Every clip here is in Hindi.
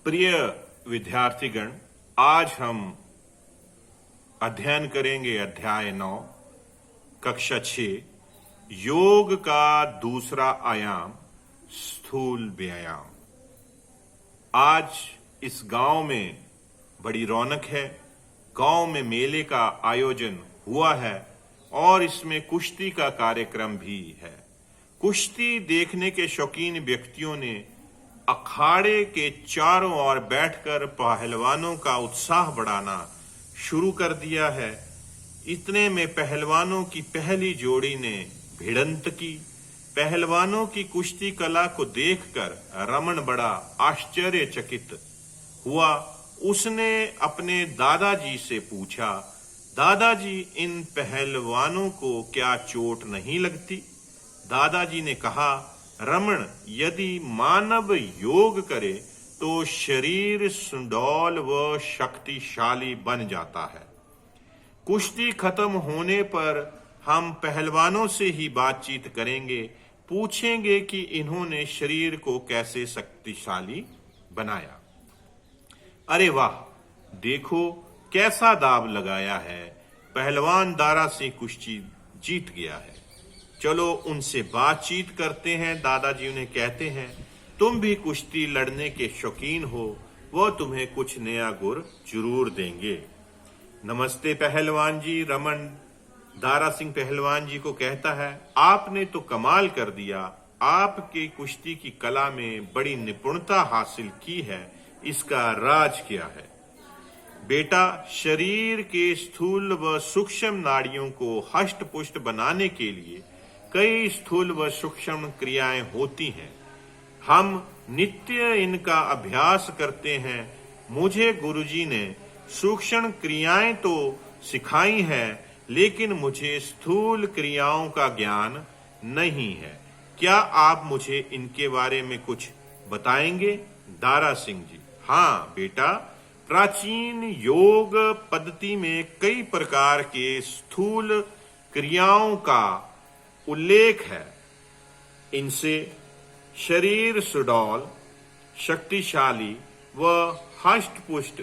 प्रिय विद्यार्थीगण, आज हम अध्ययन करेंगे अध्याय 9 कक्षा 6 योग का दूसरा आयाम स्थूल व्यायाम। आज इस गांव में बड़ी रौनक है। गांव में मेले का आयोजन हुआ है और इसमें कुश्ती का कार्यक्रम भी है। कुश्ती देखने के शौकीन व्यक्तियों ने अखाड़े के चारों ओर बैठकर पहलवानों का उत्साह बढ़ाना शुरू कर दिया है। इतने में पहलवानों की पहली जोड़ी ने भिड़ंत की। पहलवानों की कुश्ती कला को देखकर रमन बड़ा आश्चर्यचकित हुआ। उसने अपने दादाजी से पूछा, दादाजी, इन पहलवानों को क्या चोट नहीं लगती? दादाजी ने कहा, रमन, यदि मानव योग करे तो शरीर सुडौल व शक्तिशाली बन जाता है। कुश्ती खत्म होने पर हम पहलवानों से ही बातचीत करेंगे, पूछेंगे कि इन्होंने शरीर को कैसे शक्तिशाली बनाया। अरे वाह, देखो कैसा दाव लगाया है। पहलवान दारा सिंह कुश्ती जीत गया है। चलो उनसे बातचीत करते हैं। दादाजी उन्हें कहते हैं, तुम भी कुश्ती लड़ने के शौकीन हो, वो तुम्हें कुछ नया गुर जरूर देंगे। नमस्ते पहलवान जी। रमन दारा सिंह पहलवान जी को कहता है, आपने तो कमाल कर दिया। आपके कुश्ती की कला में बड़ी निपुणता हासिल की है। इसका राज क्या है? बेटा, शरीर के स्थूल व सूक्ष्म नाड़ियों को हष्ट पुष्ट बनाने के लिए कई स्थूल व सूक्ष्म क्रियाएं होती हैं। हम नित्य इनका अभ्यास करते हैं। मुझे गुरुजी ने सूक्ष्म क्रियाएं तो सिखाई हैं, लेकिन मुझे स्थूल क्रियाओं का ज्ञान नहीं है। क्या आप मुझे इनके बारे में कुछ बताएंगे? दारा सिंह जी, हाँ बेटा, प्राचीन योग पद्धति में कई प्रकार के स्थूल क्रियाओं का उल्लेख है। इनसे शरीर सुडौल, शक्तिशाली व हष्ट-पुष्ट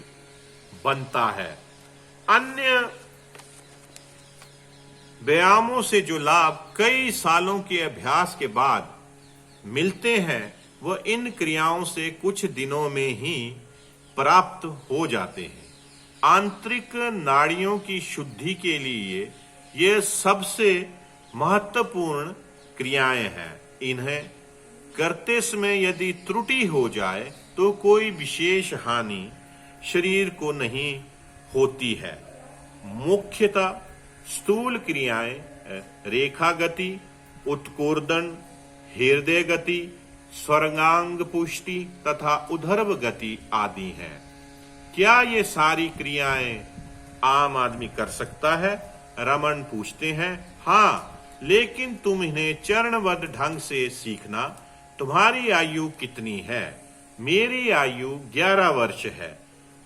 बनता है। अन्य व्यायामों से जो लाभ कई सालों के अभ्यास के बाद मिलते हैं, वह इन क्रियाओं से कुछ दिनों में ही प्राप्त हो जाते हैं। आंतरिक नाड़ियों की शुद्धि के लिए ये सबसे महत्वपूर्ण क्रियाएं हैं। इन्हें करते समय यदि त्रुटि हो जाए तो कोई विशेष हानि शरीर को नहीं होती है। मुख्यतः स्थूल क्रियाएं रेखा गति, उत्कोर्दन, हृदय गति, स्वर्गांग पुष्टि तथा उदर्भ गति आदि हैं। क्या ये सारी क्रियाएं आम आदमी कर सकता है? रमन पूछते हैं। हाँ, लेकिन तुम इन्हें चरणबद्ध ढंग से सीखना। तुम्हारी आयु कितनी है? मेरी आयु 11 वर्ष है।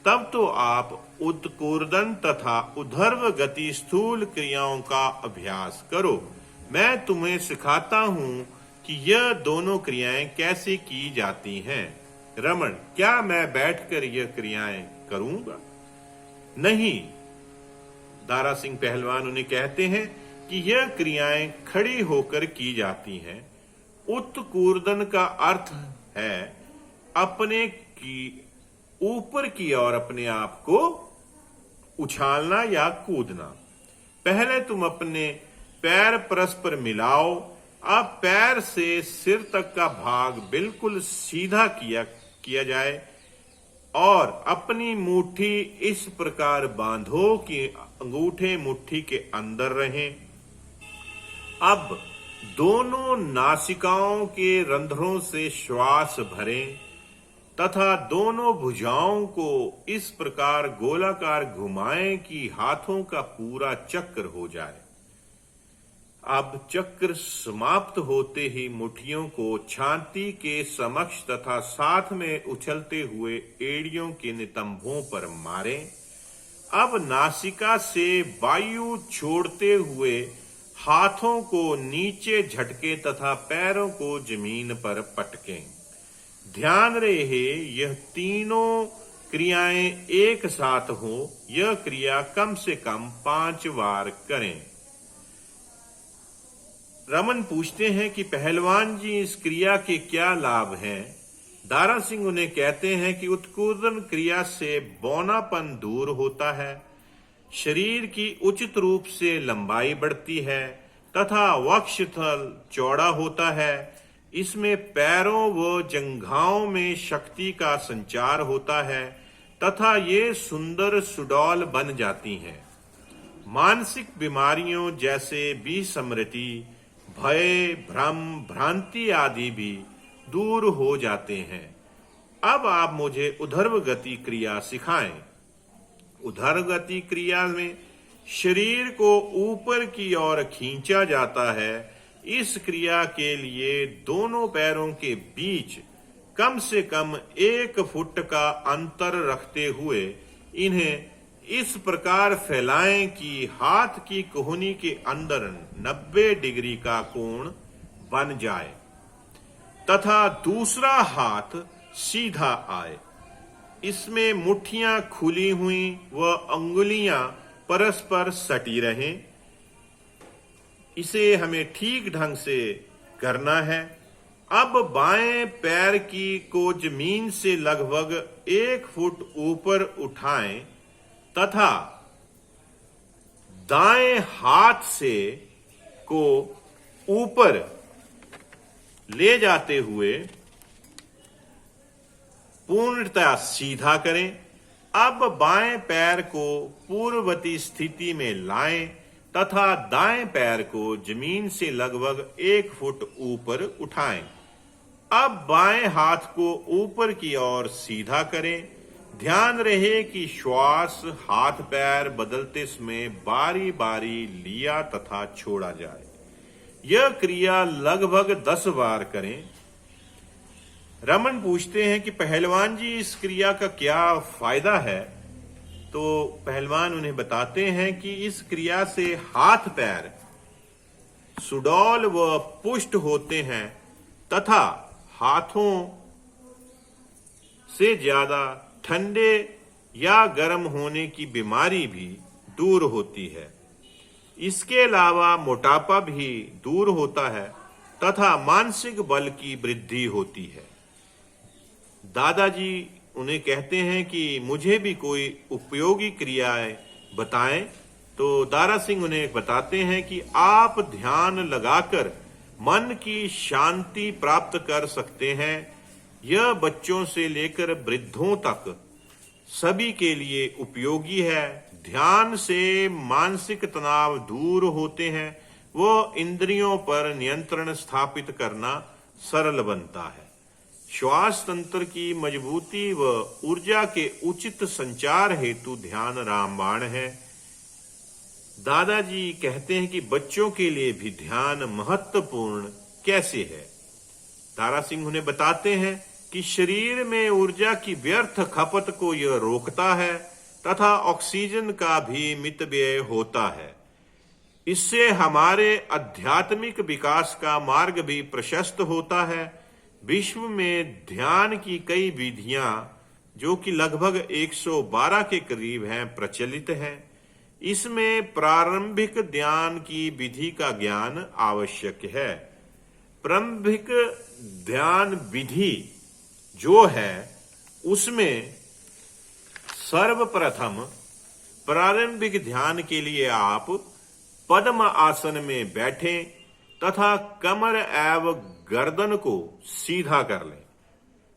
तब तो आप उत्कोर्दन तथा उदर्भ गति स्थूल क्रियाओं का अभ्यास करो। मैं तुम्हें सिखाता हूँ कि यह दोनों क्रियाएं कैसे की जाती हैं। रमन, क्या मैं बैठकर यह क्रियाएं करूंगा? नहीं, दारा सिंह पहलवान उन्हें कहते हैं कि यह क्रियाएं खड़ी होकर की जाती हैं। उत्कोर्दन का अर्थ है अपने की ऊपर की ओर अपने आप को उछालना या कूदना। पहले तुम अपने पैर परस्पर मिलाओ। अब पैर से सिर तक का भाग बिल्कुल सीधा किया जाए और अपनी मुट्ठी इस प्रकार बांधो कि अंगूठे मुट्ठी के अंदर रहें। अब दोनों नासिकाओं के रंध्रों से श्वास भरें तथा दोनों भुजाओं को इस प्रकार गोलाकार घुमाएं कि हाथों का पूरा चक्र हो जाए। अब चक्र समाप्त होते ही मुट्ठियों को छाती के समक्ष तथा साथ में उछलते हुए एड़ियों के नितंबों पर मारें। अब नासिका से वायु छोड़ते हुए हाथों को नीचे झटके तथा पैरों को जमीन पर पटकें। ध्यान रहे यह तीनों क्रियाएं एक साथ हो, यह क्रिया कम से कम 5 बार करें। रमन पूछते हैं कि पहलवान जी इस क्रिया के क्या लाभ हैं। दारा सिंह उन्हें कहते हैं कि उत्कूर्दन क्रिया से बौनापन दूर होता है, शरीर की उचित रूप से लंबाई बढ़ती है तथा वक्षस्थल चौड़ा होता है। इसमें पैरों व जंघाओं में शक्ति का संचार होता है तथा ये सुंदर सुडौल बन जाती हैं। मानसिक बीमारियों जैसे विस्मृति, भय, भ्रम, भ्रांति आदि भी दूर हो जाते हैं। अब आप मुझे ऊर्ध्व गति क्रिया सिखाएं। ऊर्ध्व गति क्रिया में शरीर को ऊपर की ओर खींचा जाता है। इस क्रिया के लिए दोनों पैरों के बीच कम से कम 1 फुट का अंतर रखते हुए इन्हें इस प्रकार फैलाएं कि हाथ की कोहनी के अंदर 90 डिग्री का कोण बन जाए तथा दूसरा हाथ सीधा आए। इसमें मुट्ठियां खुली हुई व अंगुलियां परस्पर सटी रहें। इसे हमें ठीक ढंग से करना है। अब बाएं पैर की को जमीन से लगभग 1 फुट ऊपर उठाएं तथा दाएं हाथ से को ऊपर ले जाते हुए पूर्णतः सीधा करें। अब बाएं पैर को पूर्ववती स्थिति में लाएं तथा दाएं पैर को जमीन से लगभग 1 फुट ऊपर उठाएं। अब बाएं हाथ को ऊपर की ओर सीधा करें। ध्यान रहे कि श्वास हाथ पैर बदलते समय बारी बारी लिया तथा छोड़ा जाए। यह क्रिया लगभग 10 बार करें। रमन पूछते हैं कि पहलवान जी इस क्रिया का क्या फायदा है। तो पहलवान उन्हें बताते हैं कि इस क्रिया से हाथ पैर सुडौल व पुष्ट होते हैं तथा हाथों से ज्यादा ठंडे या गर्म होने की बीमारी भी दूर होती है। इसके अलावा मोटापा भी दूर होता है तथा मानसिक बल की वृद्धि होती है। दादाजी उन्हें कहते हैं कि मुझे भी कोई उपयोगी क्रियाएं बताएं। तो दारा सिंह उन्हें बताते हैं कि आप ध्यान लगाकर मन की शांति प्राप्त कर सकते हैं। यह बच्चों से लेकर वृद्धों तक सभी के लिए उपयोगी है। ध्यान से मानसिक तनाव दूर होते हैं, वो इंद्रियों पर नियंत्रण स्थापित करना सरल बनता है। श्वास तंत्र की मजबूती व ऊर्जा के उचित संचार हेतु ध्यान रामबाण है। दादाजी कहते हैं कि बच्चों के लिए भी ध्यान महत्वपूर्ण कैसे है। दारा सिंह उन्हें बताते हैं कि शरीर में ऊर्जा की व्यर्थ खपत को यह रोकता है तथा ऑक्सीजन का भी मितव्यय होता है। इससे हमारे आध्यात्मिक विकास का मार्ग भी प्रशस्त होता है। विश्व में ध्यान की कई विधियां जो कि लगभग 112 के करीब हैं प्रचलित हैं। इसमें प्रारंभिक ध्यान की विधि का ज्ञान आवश्यक है। प्रारंभिक ध्यान विधि जो है उसमें सर्वप्रथम प्रारंभिक ध्यान के लिए आप पद्म आसन में बैठें तथा कमर एवं गर्दन को सीधा कर लें।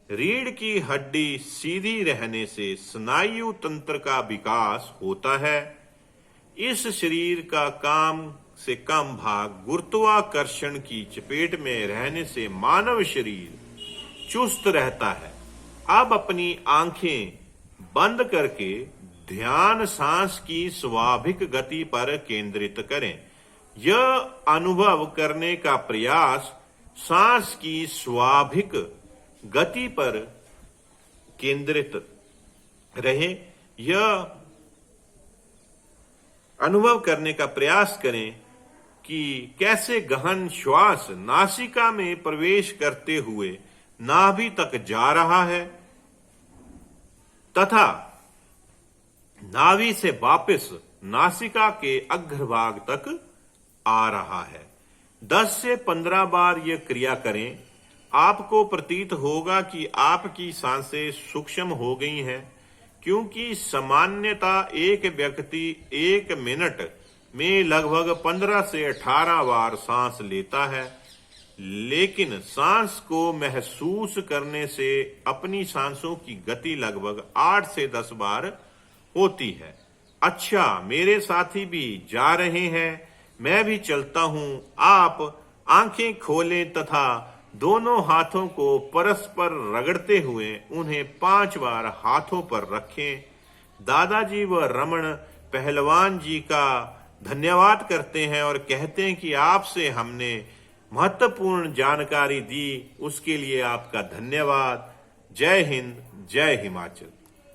रीढ़ की हड्डी सीधी रहने से स्नायु तंत्र का विकास होता है। इस शरीर का कम से कम भाग गुरुत्वाकर्षण की चपेट में रहने से मानव शरीर चुस्त रहता है। अब अपनी आंखें बंद करके ध्यान सांस की स्वाभाविक गति पर केंद्रित करें। यह अनुभव करने का प्रयास सांस की स्वाभाविक गति पर केंद्रित रहे। यह अनुभव करने का प्रयास करें कि कैसे गहन श्वास नासिका में प्रवेश करते हुए नाभि तक जा रहा है तथा नाभि से वापस नासिका के अग्रभाग तक आ रहा है। 10 से 15 बार यह क्रिया करें। आपको प्रतीत होगा कि आपकी सांसें सूक्ष्म हो गई हैं, क्योंकि सामान्यता एक व्यक्ति 1 मिनट में लगभग 15 से 18 बार सांस लेता है, लेकिन सांस को महसूस करने से अपनी सांसों की गति लगभग 8 से 10 बार होती है। अच्छा, मेरे साथी भी जा रहे हैं, मैं भी चलता हूं। आप आंखें खोलें तथा दोनों हाथों को परस्पर रगड़ते हुए उन्हें 5 बार हाथों पर रखें। दादाजी व रमन पहलवान जी का धन्यवाद करते हैं और कहते हैं कि आपसे हमने महत्वपूर्ण जानकारी दी, उसके लिए आपका धन्यवाद। जय हिंद, जय हिमाचल।